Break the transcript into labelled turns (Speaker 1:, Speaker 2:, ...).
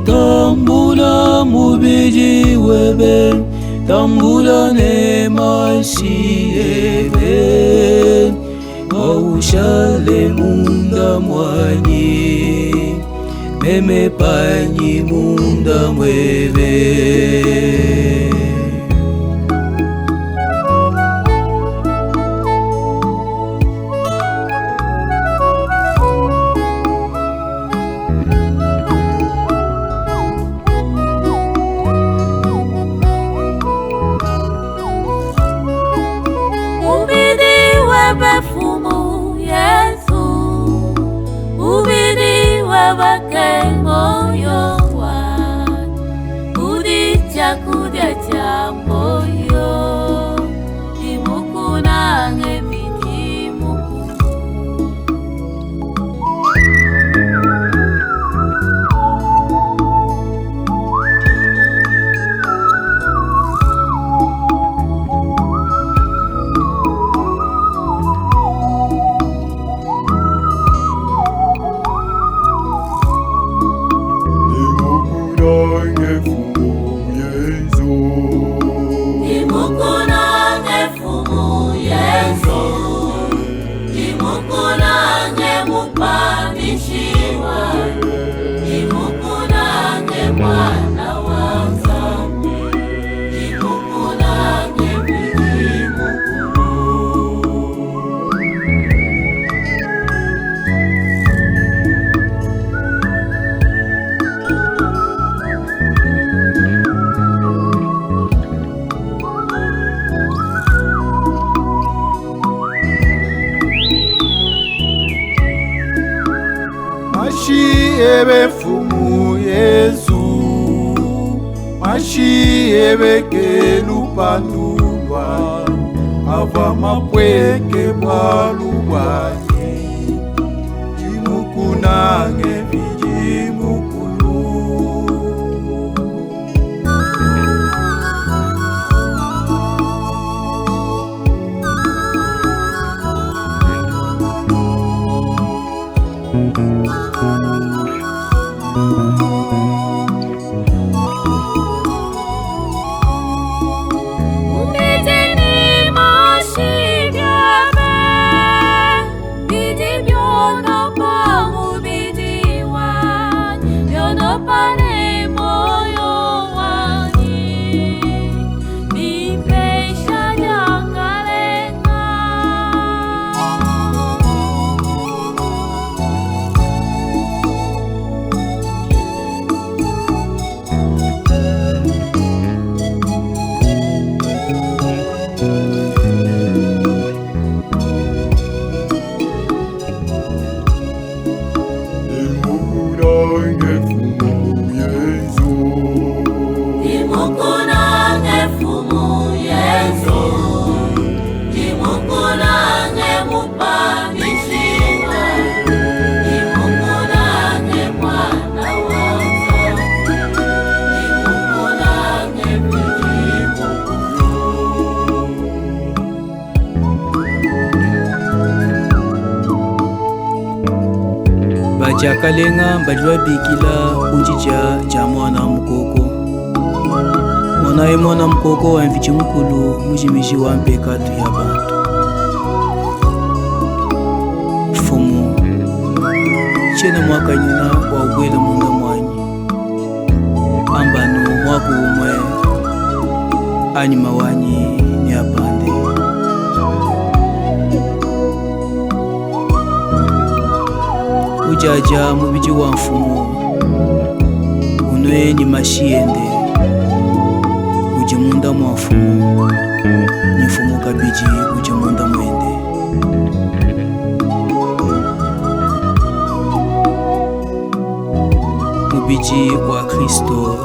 Speaker 1: Tambula mubiji webe, tambula ne mashiebe, maushale munda mwanyi, meme panyi munda mwebe.
Speaker 2: Fumu Yesu, ubiri wabake moyo wa, udi chakudia cha moyo, imukuna ngebidi mukuru.
Speaker 3: Mashiebe fumu Yesu, mashiebe kelupandulwa, ava mapweke balubanye, jimukunange vijimukulu.
Speaker 1: Bajakalenga bajwa bikila ujija ja mwana mukoko. Mwana mukoko wa mvichi mukulu mujimiji wa mpekatu ya bantu. Fumu chena mwaka nyina wa ugwele munda mwanyi, ambanu mwaku umwe anima wanyi ni apande. Ujaja mubiji wa mfumu unoye ni mashiende, uje munda mwa fumu, ni fumu kabiji uje munda mwende. Mubiji wa Kristo